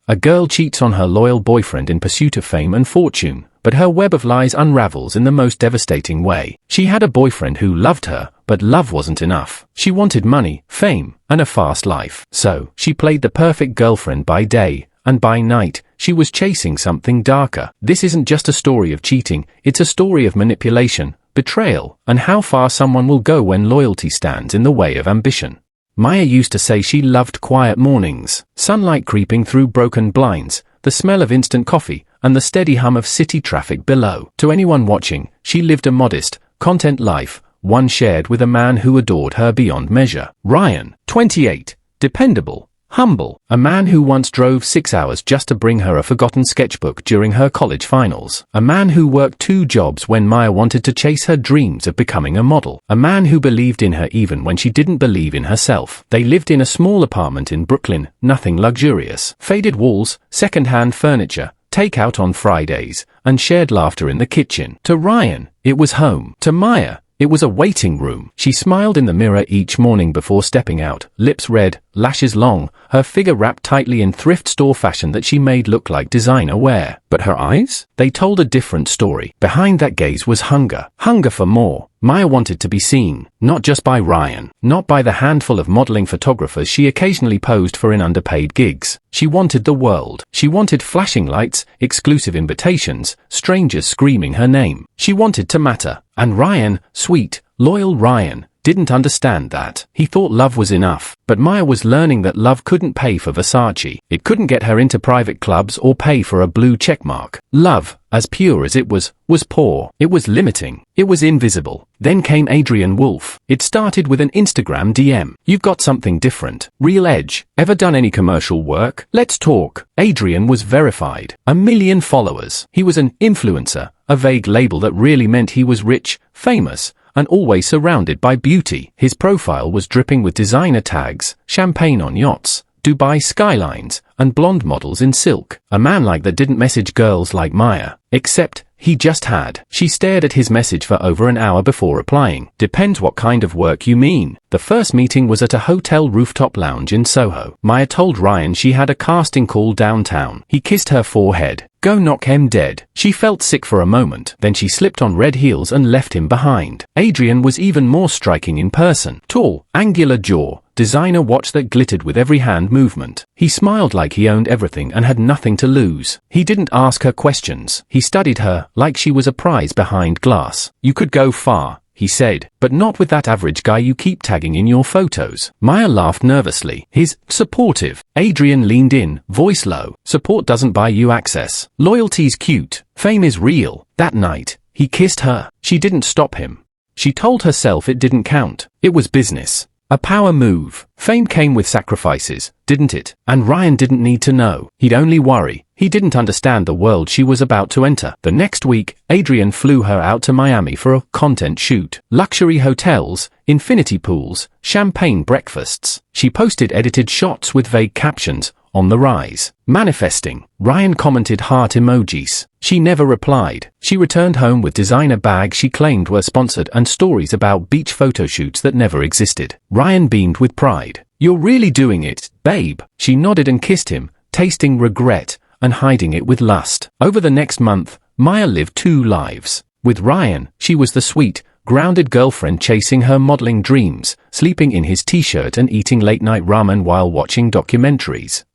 A girl cheats on her loyal boyfriend in pursuit of fame and fortune, but her web of lies unravels in the most devastating way. She had a boyfriend who loved her, but love wasn't enough. She wanted money, fame, and a fast life. So, she played the perfect girlfriend by day, and by night, she was chasing something darker. This isn't just a story of cheating, it's a story of manipulation, betrayal, and how far someone will go when loyalty stands in the way of ambition. Maya used to say she loved quiet mornings, sunlight creeping through broken blinds, the smell of instant coffee, and the steady hum of city traffic below. To anyone watching, she lived a modest, content life, one shared with a man who adored her beyond measure. Ryan, 28, dependable, humble, a man who once drove 6 hours just to bring her a forgotten sketchbook during her college finals. A man who worked 2 jobs when Maya wanted to chase her dreams of becoming a model. A man who believed in her even when she didn't believe in herself. They lived in a small apartment in Brooklyn, nothing luxurious. Faded walls, second-hand furniture, takeout on Fridays, and shared laughter in the kitchen. To Ryan, it was home. To Maya, it was a waiting room. She smiled in the mirror each morning before stepping out, lips red, lashes long, her figure wrapped tightly in thrift store fashion that she made look like designer wear. But her eyes? They told a different story. Behind that gaze was hunger. Hunger for more. Maya wanted to be seen, not just by Ryan, not by the handful of modeling photographers she occasionally posed for in underpaid gigs. She wanted the world. She wanted flashing lights, exclusive invitations, strangers screaming her name. She wanted to matter. And Ryan, sweet, loyal Ryan, didn't understand that. He thought love was enough, but Maya was learning that love couldn't pay for Versace. It couldn't get her into private clubs or pay for a blue checkmark. Love, as pure as it was poor. It was limiting. It was invisible. Then came Adrian Wolf. It started with an Instagram DM. "You've got something different. Real edge. Ever done any commercial work? Let's talk." Adrian was verified. 1 million followers. He was an influencer, a vague label that really meant he was rich, famous, and always surrounded by beauty. His profile was dripping with designer tags, champagne on yachts, Dubai skylines, and blonde models in silk. A man like that didn't message girls like Maya. Except, he just had. She stared at his message for over an hour before replying. "Depends what kind of work you mean." The first meeting was at a hotel rooftop lounge in Soho. Maya told Ryan she had a casting call downtown. He kissed her forehead. "Go knock him dead." She felt sick for a moment. Then she slipped on red heels and left him behind. Adrian was even more striking in person. Tall, angular jaw, designer watch that glittered with every hand movement. He smiled like he owned everything and had nothing to lose. He didn't ask her questions. He studied her like she was a prize behind glass. "You could go far," he said, "but not with that average guy you keep tagging in your photos." Maya laughed nervously. "He's supportive." Adrian leaned in, voice low. "Support doesn't buy you access. Loyalty's cute. Fame is real." That night, he kissed her. She didn't stop him. She told herself it didn't count. It was business. A power move. Fame came with sacrifices, didn't it? And Ryan didn't need to know. He'd only worry. He didn't understand the world she was about to enter. The next week, Adrian flew her out to Miami for a content shoot. Luxury hotels, infinity pools, champagne breakfasts. She posted edited shots with vague captions, "On the rise." Manifesting. Ryan commented heart emojis. She never replied. She returned home with designer bags she claimed were sponsored and stories about beach photo shoots that never existed. Ryan beamed with pride. "You're really doing it, babe." She nodded and kissed him, tasting regret and hiding it with lust. Over the next month, Maya lived 2 lives. With Ryan, she was the sweet, grounded girlfriend chasing her modeling dreams, sleeping in his t-shirt and eating late-night ramen while watching documentaries.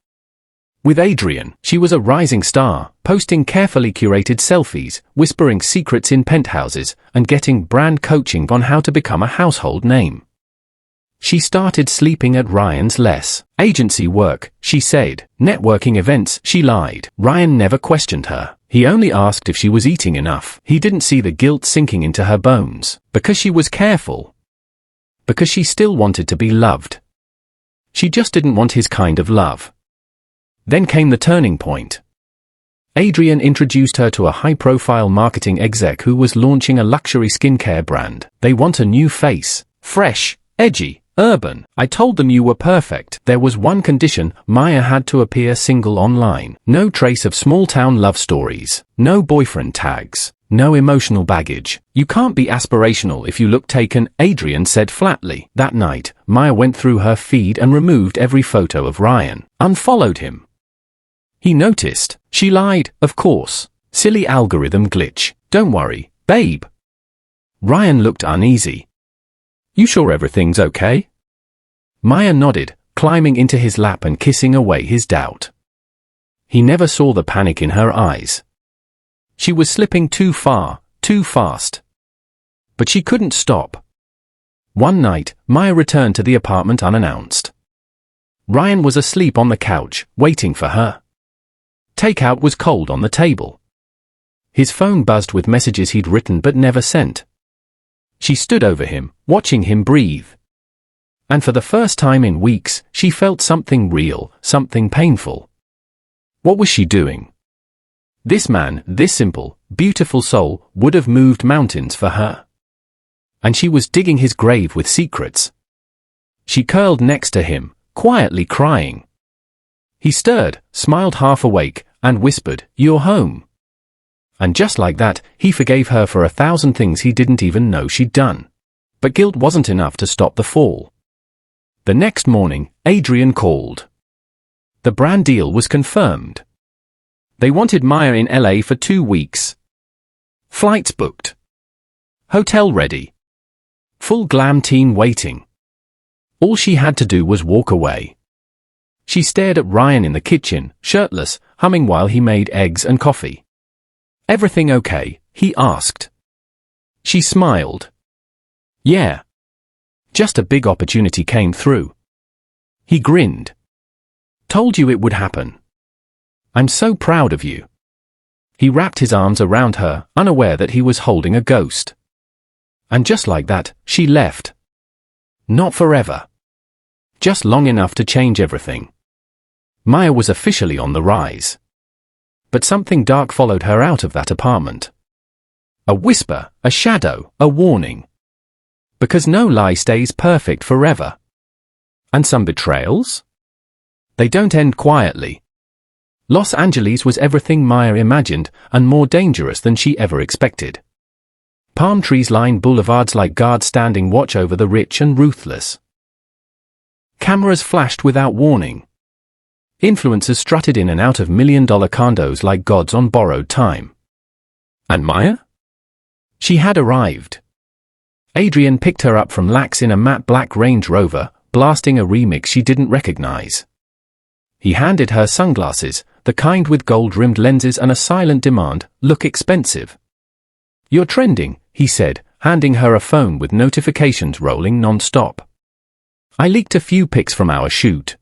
With Adrian, she was a rising star, posting carefully curated selfies, whispering secrets in penthouses, and getting brand coaching on how to become a household name. She started sleeping at Ryan's less. Agency work, she said. Networking events, she lied. Ryan never questioned her. He only asked if she was eating enough. He didn't see the guilt sinking into her bones. Because she was careful. Because she still wanted to be loved. She just didn't want his kind of love. Then came the turning point. Adrian introduced her to a high-profile marketing exec who was launching a luxury skincare brand. "They want a new face. Fresh, edgy, urban. I told them you were perfect. There was one condition: Maya had to appear single online. No trace of small-town love stories. No boyfriend tags. No emotional baggage. You can't be aspirational if you look taken," Adrian said flatly. That night, Maya went through her feed and removed every photo of Ryan. Unfollowed him. He noticed. She lied, of course. Silly algorithm glitch. Don't worry, babe. Ryan looked uneasy. You sure everything's okay? Maya nodded, climbing into his lap and kissing away his doubt. He never saw the panic in her eyes. She was slipping too far, too fast. But she couldn't stop. One night, Maya returned to the apartment unannounced. Ryan was asleep on the couch, waiting for her. Takeout was cold on the table. His phone buzzed with messages he'd written but never sent. She stood over him, watching him breathe. And for the first time in weeks, she felt something real, something painful. What was she doing? This man, this simple, beautiful soul, would have moved mountains for her. And she was digging his grave with secrets. She curled next to him, quietly crying. He stirred, smiled half awake, and whispered, "You're home." And just like that, he forgave her for 1,000 things he didn't even know she'd done. But guilt wasn't enough to stop the fall. The next morning, Adrian called. The brand deal was confirmed. They wanted Maya in LA for 2 weeks. Flights booked. Hotel ready. Full glam team waiting. All she had to do was walk away. She stared at Ryan in the kitchen, shirtless, humming while he made eggs and coffee. "Everything okay?" he asked. She smiled. "Yeah. Just a big opportunity came through." He grinned. "Told you it would happen. I'm so proud of you." He wrapped his arms around her, unaware that he was holding a ghost. And just like that, she left. Not forever. Just long enough to change everything. Maya was officially on the rise. But something dark followed her out of that apartment. A whisper, a shadow, a warning. Because no lie stays perfect forever. And some betrayals? They don't end quietly. Los Angeles was everything Maya imagined, and more dangerous than she ever expected. Palm trees line boulevards like guards standing watch over the rich and ruthless. Cameras flashed without warning. Influencers strutted in and out of $1,000,000 condos like gods on borrowed time. And Maya? She had arrived. Adrian picked her up from Lax in a matte black Range Rover, blasting a remix she didn't recognize. He handed her sunglasses, the kind with gold-rimmed lenses and a silent demand, "Look expensive." "You're trending," he said, handing her a phone with notifications rolling non-stop. "I leaked a few pics from our shoot.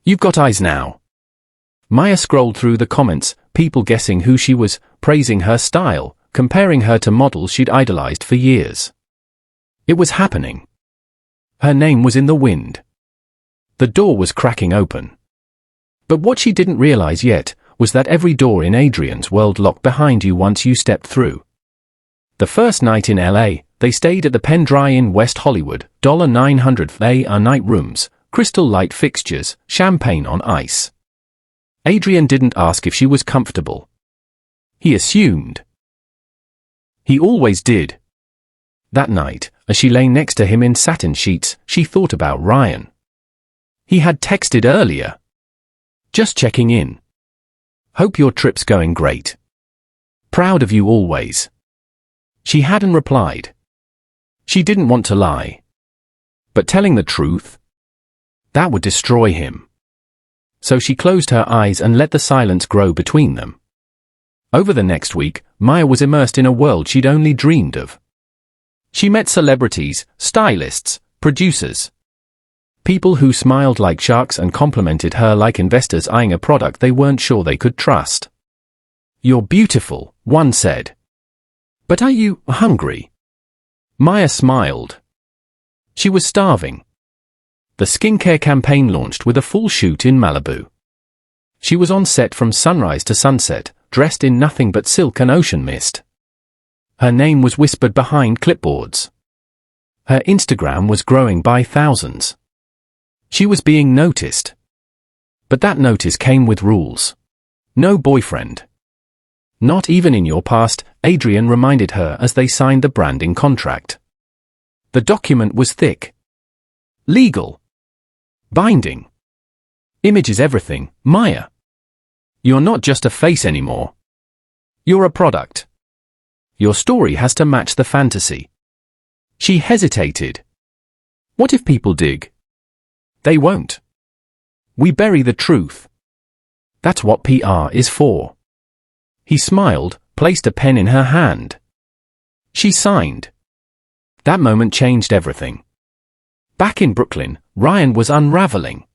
You've got eyes now." Maya scrolled through the comments, people guessing who she was, praising her style, comparing her to models she'd idolized for years. It was happening. Her name was in the wind. The door was cracking open. But what she didn't realize yet was that every door in Adrian's world locked behind you once you stepped through. The first night in LA, they stayed at the Penn Dry in West Hollywood, $900 a night rooms, crystal light fixtures, champagne on ice. Adrian didn't ask if she was comfortable. He assumed. He always did. That night, as she lay next to him in satin sheets, she thought about Ryan. He had texted earlier. "Just checking in. Hope your trip's going great. Proud of you always." She hadn't replied. She didn't want to lie. But telling the truth? That would destroy him. So she closed her eyes and let the silence grow between them. Over the next week, Maya was immersed in a world she'd only dreamed of. She met celebrities, stylists, producers. People who smiled like sharks and complimented her like investors eyeing a product they weren't sure they could trust. "You're beautiful," one said. "But are you hungry?" Maya smiled. She was starving. The skincare campaign launched with a full shoot in Malibu. She was on set from sunrise to sunset, dressed in nothing but silk and ocean mist. Her name was whispered behind clipboards. Her Instagram was growing by thousands. She was being noticed. But that notice came with rules. No boyfriend. "Not even in your past," Adrian reminded her as they signed the branding contract. The document was thick. Legal. Binding. Image is everything, Maya. You're not just a face anymore. You're a product. Your story has to match the fantasy. She hesitated. What if people dig? They won't. We bury the truth. That's what PR is for. He smiled, placed a pen in her hand. She signed. That moment changed everything. Back in Brooklyn, Ryan was unraveling.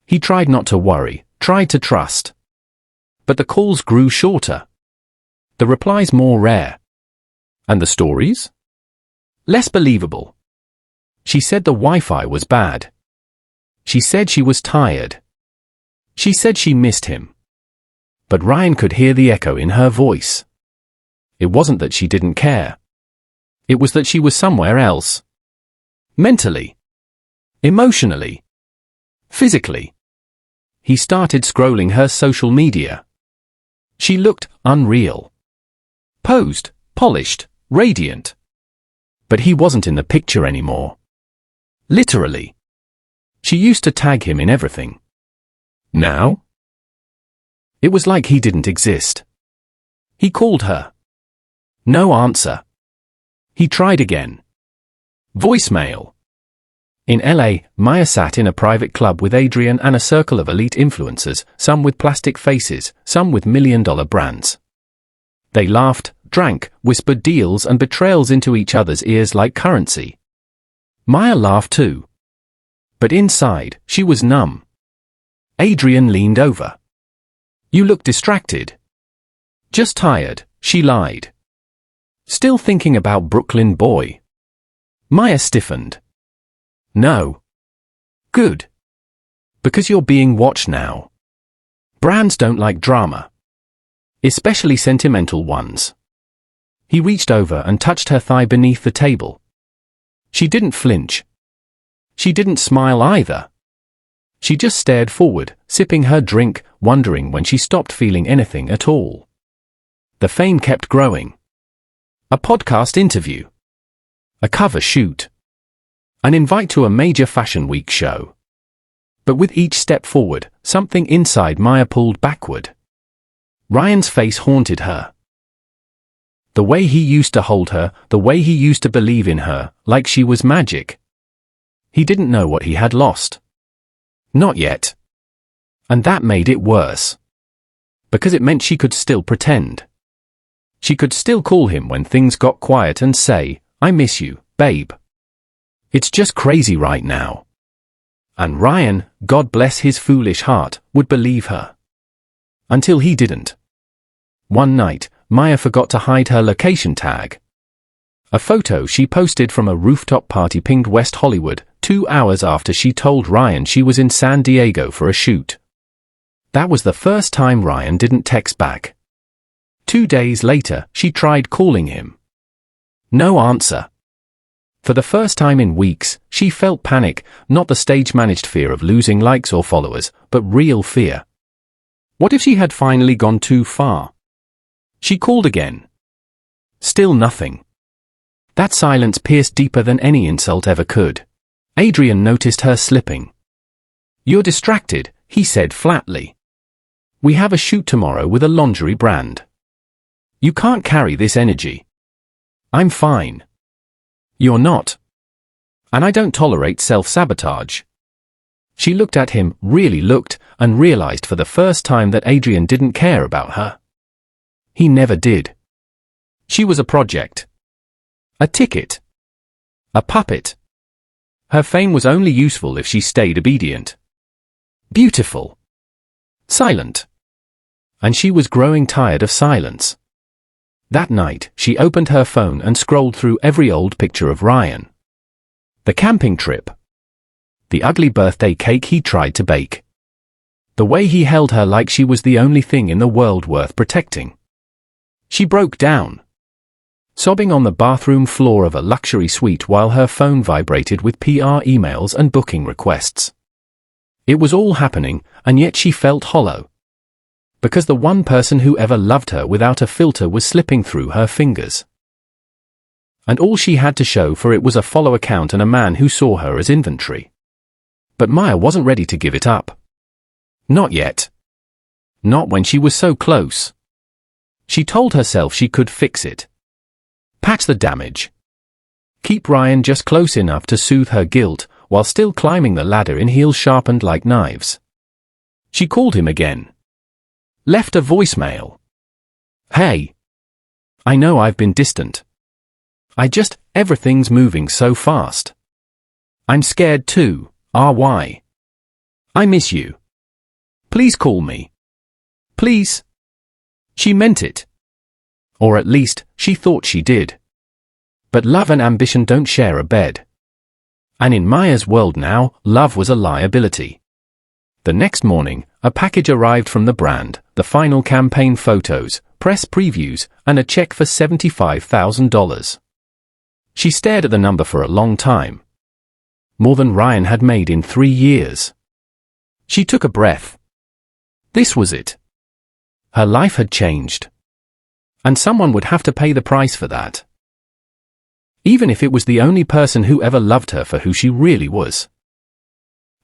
He tried not to worry, tried to trust. But the calls grew shorter. The replies more rare. And the stories? Less believable. She said the Wi-Fi was bad. She said she was tired. She said she missed him. But Ryan could hear the echo in her voice. It wasn't that she didn't care. It was that she was somewhere else. Mentally. Emotionally. Physically. He started scrolling her social media. She looked unreal. Posed, polished, radiant. But he wasn't in the picture anymore. Literally. She used to tag him in everything. Now? It was like he didn't exist. He called her. No answer. He tried again. Voicemail. In LA, Maya sat in a private club with Adrian and a circle of elite influencers, some with plastic faces, some with million-dollar brands. They laughed, drank, whispered deals and betrayals into each other's ears like currency. Maya laughed too. But inside, she was numb. Adrian leaned over. You look distracted. Just tired, she lied. Still thinking about Brooklyn boy. Maya stiffened. No. Good. Because you're being watched now. Brands don't like drama. Especially sentimental ones. He reached over and touched her thigh beneath the table. She didn't flinch. She didn't smile either. She just stared forward, sipping her drink, wondering when she stopped feeling anything at all. The fame kept growing. A podcast interview. A cover shoot. An invite to a major fashion week show. But with each step forward, something inside Maya pulled backward. Ryan's face haunted her. The way he used to hold her, the way he used to believe in her, like she was magic. He didn't know what he had lost. Not yet. And that made it worse. Because it meant she could still pretend. She could still call him when things got quiet and say, I miss you, babe. It's just crazy right now. And Ryan, God bless his foolish heart, would believe her. Until he didn't. One night, Maya forgot to hide her location tag. A photo she posted from a rooftop party pinged West Hollywood 2 hours after she told Ryan she was in San Diego for a shoot. That was the first time Ryan didn't text back. 2 days later, she tried calling him. No answer. For the first time in weeks, she felt panic, not the stage-managed fear of losing likes or followers, but real fear. What if she had finally gone too far? She called again. Still nothing. That silence pierced deeper than any insult ever could. Adrian noticed her slipping. You're distracted, he said flatly. We have a shoot tomorrow with a lingerie brand. You can't carry this energy. I'm fine. You're not. And I don't tolerate self-sabotage. She looked at him, really looked, and realized for the first time that Adrian didn't care about her. He never did. She was a project. A ticket. A puppet. Her fame was only useful if she stayed obedient. Beautiful. Silent. And she was growing tired of silence. That night, she opened her phone and scrolled through every old picture of Ryan. The camping trip. The ugly birthday cake he tried to bake. The way he held her like she was the only thing in the world worth protecting. She broke down. Sobbing on the bathroom floor of a luxury suite while her phone vibrated with PR emails and booking requests. It was all happening, and yet she felt hollow. Because the one person who ever loved her without a filter was slipping through her fingers. And all she had to show for it was a follow account and a man who saw her as inventory. But Maya wasn't ready to give it up. Not yet. Not when she was so close. She told herself she could fix it. Patch the damage. Keep Ryan just close enough to soothe her guilt, while still climbing the ladder in heels sharpened like knives. She called him again. Left a voicemail. Hey. I know I've been distant. Everything's moving so fast. I'm scared too, RY. I miss you. Please call me. Please. She meant it. Or at least, she thought she did. But love and ambition don't share a bed. And in Maya's world now, love was a liability. The next morning, a package arrived from the brand, the final campaign photos, press previews, and a check for $75,000. She stared at the number for a long time. More than Ryan had made in 3 years. She took a breath. This was it. Her life had changed. And someone would have to pay the price for that. Even if it was the only person who ever loved her for who she really was.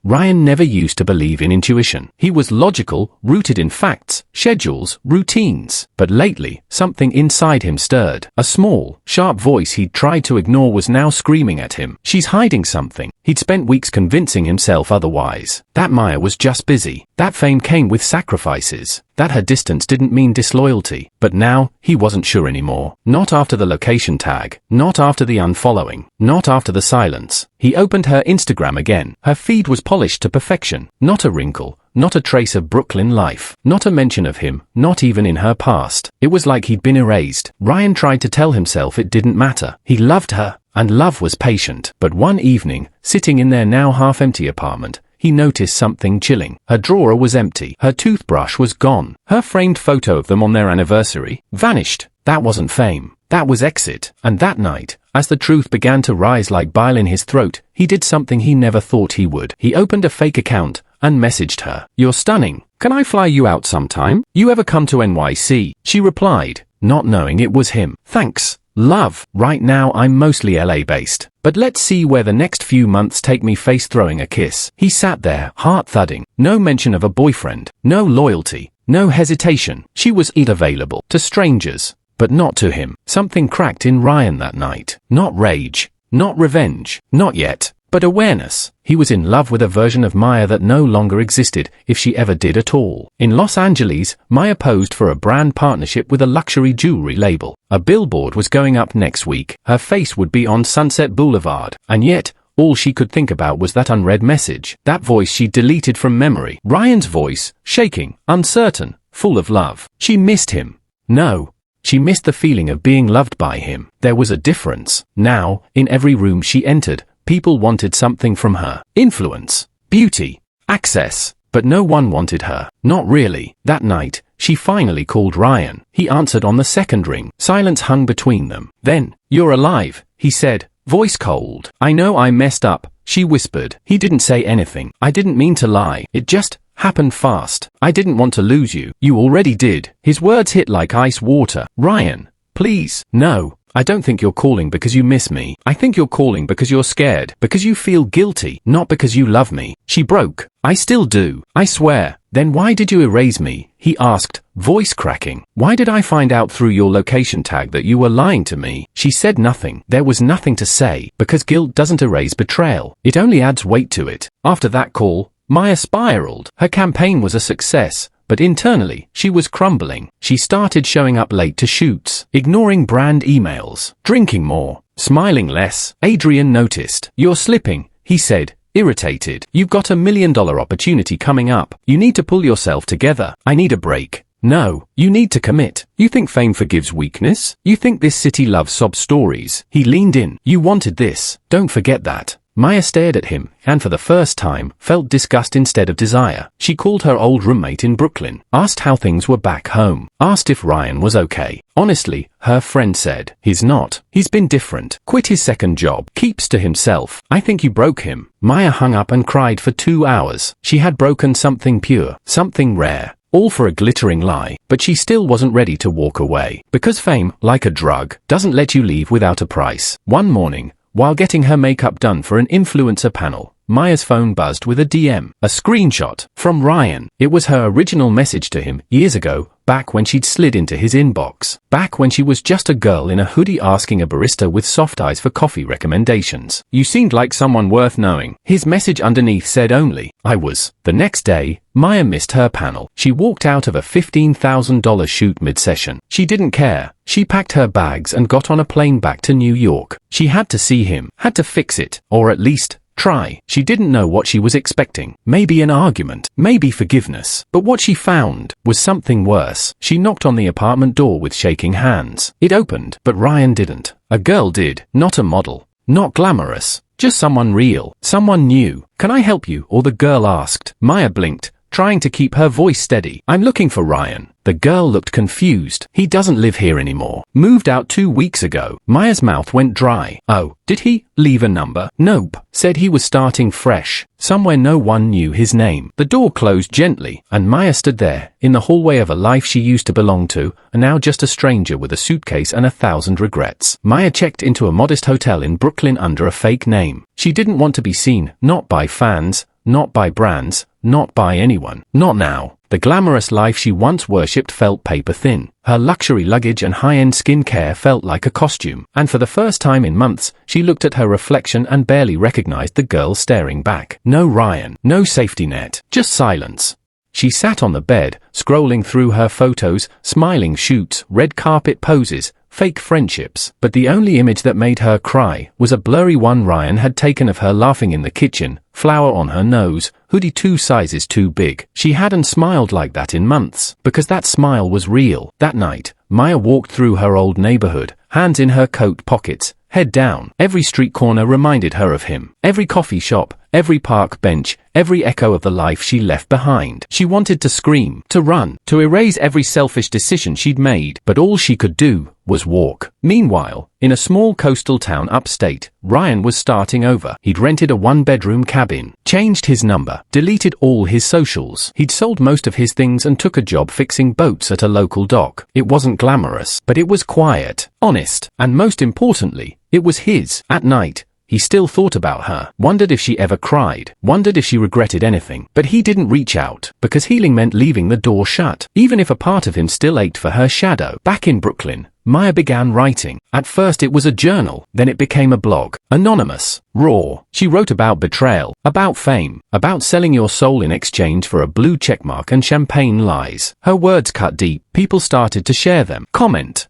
Ryan never used to believe in intuition. He was logical, rooted in facts, schedules, routines. But lately, something inside him stirred. A small, sharp voice he'd tried to ignore was now screaming at him. She's hiding something. He'd spent weeks convincing himself otherwise. That Maya was just busy. That fame came with sacrifices. That her distance didn't mean disloyalty. But now, he wasn't sure anymore. Not after the location tag. Not after the unfollowing. Not after the silence. He opened her Instagram again. Her feed was polished to perfection. Not a wrinkle. Not a trace of Brooklyn life. Not a mention of him. Not even in her past. It was like he'd been erased. Ryan tried to tell himself it didn't matter. He loved her. And love was patient. But one evening, sitting in their now half-empty apartment, he noticed something chilling. Her drawer was empty. Her toothbrush was gone. Her framed photo of them on their anniversary vanished. That wasn't fame. That was exit. And that night, as the truth began to rise like bile in his throat, he did something he never thought he would. He opened a fake account and messaged her. You're stunning. Can I fly you out sometime? You ever come to NYC? She replied, not knowing it was him. Thanks. Love. Right now I'm mostly LA-based. But let's see where the next few months take me. Face throwing a kiss. He sat there, heart thudding. No mention of a boyfriend. No loyalty. No hesitation. She was available to strangers, but not to him. Something cracked in Ryan that night. Not rage. Not revenge. Not yet. But awareness. He was in love with a version of Maya that no longer existed, if she ever did at all. In Los Angeles, Maya posed for a brand partnership with a luxury jewelry label. A billboard was going up next week. Her face would be on Sunset Boulevard. And yet, all she could think about was that unread message. That voice she deleted from memory. Ryan's voice, shaking, uncertain, full of love. She missed him. No. She missed the feeling of being loved by him. There was a difference. Now, in every room she entered, people wanted something from her. Influence, beauty, access. But no one wanted her. Not really. That night, she finally called Ryan. He answered on the second ring. Silence hung between them. Then, you're alive, he said, voice cold. I know I messed up, she whispered. He didn't say anything. I didn't mean to lie. It just happened fast. I didn't want to lose you. You already did. His words hit like ice water. Ryan, please. No. I don't think you're calling because you miss me. I think you're calling because you're scared, because you feel guilty, not because you love me. She broke. I still do. I swear. Then why did you erase me? He asked, voice cracking. Why did I find out through your location tag that you were lying to me? She said nothing. There was nothing to say, because guilt doesn't erase betrayal. It only adds weight to it. After that call, Maya spiraled. Her campaign was a success. But internally, she was crumbling. She started showing up late to shoots, ignoring brand emails, drinking more, smiling less. Adrian noticed. You're slipping, he said, irritated. You've got $1 million opportunity coming up. You need to pull yourself together. I need a break. No, you need to commit. You think fame forgives weakness? You think this city loves sob stories? He leaned in. You wanted this. Don't forget that. Maya stared at him, and for the first time, felt disgust instead of desire. She called her old roommate in Brooklyn, asked how things were back home, asked if Ryan was okay. Honestly, her friend said, he's not. He's been different. Quit his second job. Keeps to himself. I think you broke him. Maya hung up and cried for 2 hours. She had broken something pure, something rare. All for a glittering lie, but she still wasn't ready to walk away. Because fame, like a drug, doesn't let you leave without a price. One morning, while getting her makeup done for an influencer panel, Maya's phone buzzed with a DM, a screenshot from Ryan. It was her original message to him years ago, back when she'd slid into his inbox, back when she was just a girl in a hoodie asking a barista with soft eyes for coffee recommendations. "You seemed like someone worth knowing." His message underneath said only, "I was." The next day, Maya missed her panel. She walked out of a $15,000 shoot mid-session. She didn't care. She packed her bags and got on a plane back to New York. She had to see him, had to fix it, or at least try. She didn't know what she was expecting. Maybe an argument, maybe forgiveness. But what she found was something worse. She knocked on the apartment door with shaking hands. It opened, but Ryan didn't. A girl did, not a model, not glamorous, just someone real, someone new. "Can I help you?" or the girl asked. Maya blinked, trying to keep her voice steady. "I'm looking for Ryan." The girl looked confused. "He doesn't live here anymore. Moved out 2 weeks ago." Maya's mouth went dry. "Oh, did he leave a number?" "Nope. Said he was starting fresh, somewhere no one knew his name." The door closed gently, and Maya stood there, in the hallway of a life she used to belong to, and now just a stranger with a suitcase and 1,000 regrets. Maya checked into a modest hotel in Brooklyn under a fake name. She didn't want to be seen, not by fans, not by brands, not by anyone. Not now. The glamorous life she once worshipped felt paper-thin. Her luxury luggage and high-end skincare felt like a costume. And for the first time in months, she looked at her reflection and barely recognized the girl staring back. No Ryan, no safety net, just silence. She sat on the bed, scrolling through her photos, smiling shoots, red carpet poses, fake friendships. But the only image that made her cry was a blurry one Ryan had taken of her laughing in the kitchen, flour on her nose, hoodie 2 sizes too big. She hadn't smiled like that in months, because that smile was real. That night, Maya walked through her old neighborhood, hands in her coat pockets, head down. Every street corner reminded her of him. Every coffee shop, every park bench, every echo of the life she left behind. She wanted to scream, to run, to erase every selfish decision she'd made, but all she could do was walk. Meanwhile, in a small coastal town upstate, Ryan was starting over. He'd rented a 1-bedroom cabin, changed his number, deleted all his socials. He'd sold most of his things and took a job fixing boats at a local dock. It wasn't glamorous, but it was quiet, honest, and most importantly, it was his. At night, he still thought about her, wondered if she ever cried, wondered if she regretted anything. But he didn't reach out, because healing meant leaving the door shut, even if a part of him still ached for her shadow. Back in Brooklyn, Maya began writing. At first it was a journal, then it became a blog. Anonymous, raw. She wrote about betrayal, about fame, about selling your soul in exchange for a blue checkmark and champagne lies. Her words cut deep. People started to share them, comment.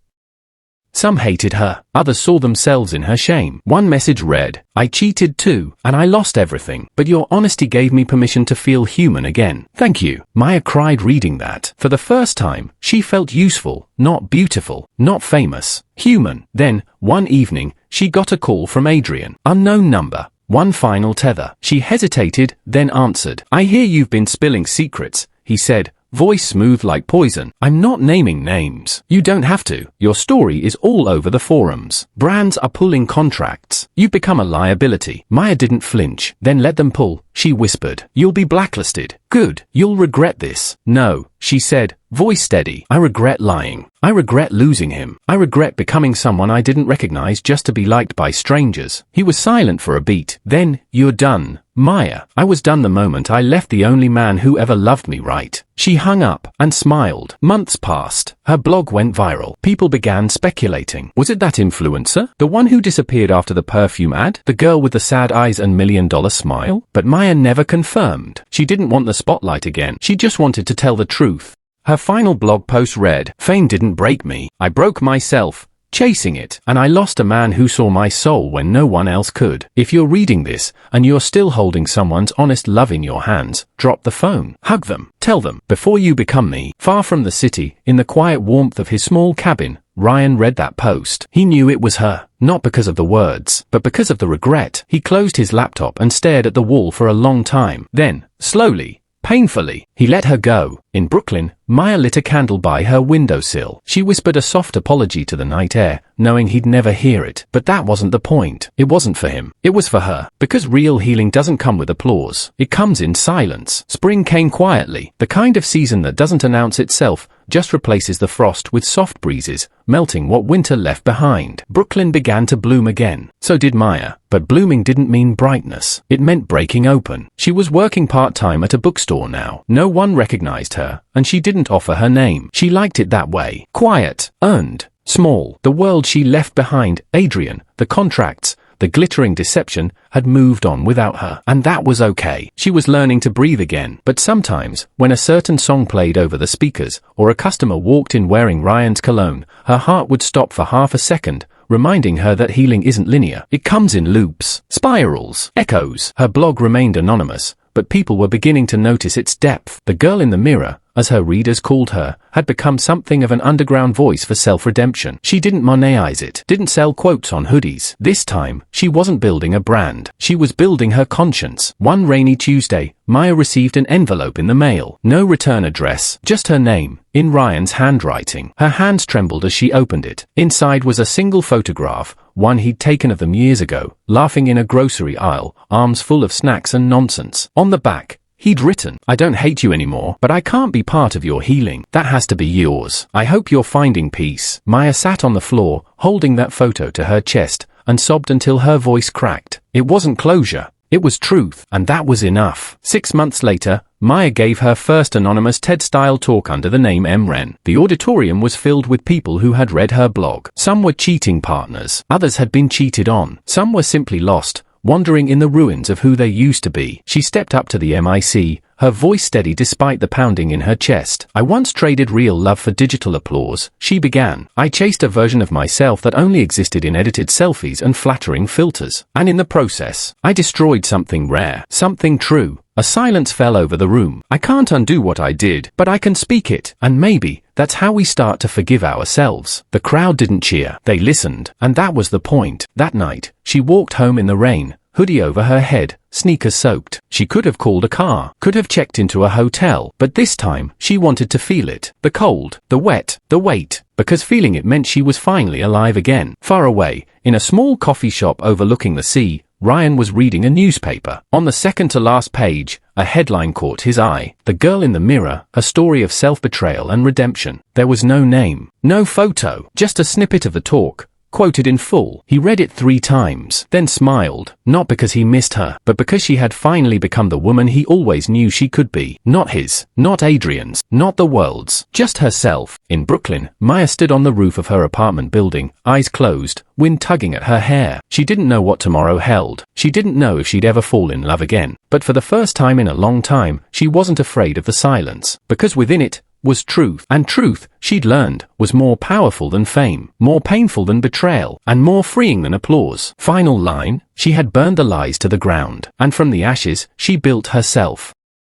Some hated her, others saw themselves in her shame. One message read, "I cheated too, and I lost everything, but your honesty gave me permission to feel human again. Thank you." Maya cried reading that. For the first time, she felt useful, not beautiful, not famous, human. Then, one evening, she got a call from Adrian. Unknown number. One final tether. She hesitated, then answered. "I hear you've been spilling secrets," he said, voice smooth like poison. "I'm not naming names. You don't have to. Your story is all over the forums. Brands are pulling contracts. You've become a liability." Maya didn't flinch, then let them pull. She whispered, "You'll be blacklisted." "Good. You'll regret this." "No," she said, voice steady. "I regret lying. I regret losing him. I regret becoming someone I didn't recognize just to be liked by strangers." He was silent for a beat. Then, "You're done, Maya." "I was done the moment I left the only man who ever loved me right." She hung up and smiled. Months passed. Her blog went viral. People began speculating. Was it that influencer? The one who disappeared after the perfume ad? The girl with the sad eyes and $1 million smile? But Maya never confirmed. She didn't want the spotlight again. She just wanted to tell the truth. Her final blog post read, "Fame didn't break me. I broke myself, chasing it, and I lost a man who saw my soul when no one else could." If you're reading this, and you're still holding someone's honest love in your hands, drop the phone. Hug them. Tell them, before you become me. Far from the city, in the quiet warmth of his small cabin, Ryan read that post. He knew it was her, not because of the words, but because of the regret. He closed his laptop and stared at the wall for a long time. Then, slowly, painfully, he let her go. In Brooklyn, Maya lit a candle by her windowsill. She whispered a soft apology to the night air, knowing he'd never hear it. But that wasn't the point. It wasn't for him. It was for her. Because real healing doesn't come with applause. It comes in silence. Spring came quietly, the kind of season that doesn't announce itself, just replaces the frost with soft breezes, melting what winter left behind. Brooklyn began to bloom again. So did Maya. But blooming didn't mean brightness. It meant breaking open. She was working part-time at a bookstore now. No one recognized her, and she didn't offer her name. She liked it that way. Quiet, earned, small. The world she left behind, Adrian, the contracts, the glittering deception, had moved on without her. And that was okay. She was learning to breathe again. But sometimes, when a certain song played over the speakers, or a customer walked in wearing Ryan's cologne, her heart would stop for half a second, reminding her that healing isn't linear. It comes in loops, spirals, echoes. Her blog remained anonymous, but people were beginning to notice its depth. The girl in the mirror, as her readers called her, had become something of an underground voice for self-redemption. She didn't monetize it, didn't sell quotes on hoodies. This time, she wasn't building a brand. She was building her conscience. One rainy Tuesday, Maya received an envelope in the mail. No return address, just her name, in Ryan's handwriting. Her hands trembled as she opened it. Inside was a single photograph, one he'd taken of them years ago, laughing in a grocery aisle, arms full of snacks and nonsense. On the back, he'd written, "I don't hate you anymore, but I can't be part of your healing. That has to be yours. I hope you're finding peace." Maya sat on the floor, holding that photo to her chest, and sobbed until her voice cracked. It wasn't closure. It was truth, and that was enough. 6 months later, Maya gave her first anonymous TED-style talk under the name MREN. The auditorium was filled with people who had read her blog. Some were cheating partners. Others had been cheated on. Some were simply lost, wandering in the ruins of who they used to be. She stepped up to the mic, her voice steady despite the pounding in her chest. "I once traded real love for digital applause," she began. "I chased a version of myself that only existed in edited selfies and flattering filters. And in the process, I destroyed something rare, something true." A silence fell over the room. "I can't undo what I did, but I can speak it. And maybe that's how we start to forgive ourselves." The crowd didn't cheer. They listened. And that was the point. That night, she walked home in the rain, hoodie over her head, sneakers soaked. She could have called a car, could have checked into a hotel, but this time, she wanted to feel it. The cold, the wet, the weight, because feeling it meant she was finally alive again. Far away, in a small coffee shop overlooking the sea, Ryan was reading a newspaper. On the second to last page, a headline caught his eye. "The Girl in the Mirror, a story of self-betrayal and redemption." There was no name, no photo, just a snippet of the talk, quoted in full. He read it 3 times, then smiled, not because he missed her, but because she had finally become the woman he always knew she could be. Not his, not Adrian's, not the world's, just herself. In Brooklyn, Maya stood on the roof of her apartment building, eyes closed, wind tugging at her hair. She didn't know what tomorrow held. She didn't know if she'd ever fall in love again. But for the first time in a long time, she wasn't afraid of the silence, because within it was truth. And truth, she'd learned, was more powerful than fame, more painful than betrayal, and more freeing than applause. Final line, she had burned the lies to the ground, and from the ashes, she built herself.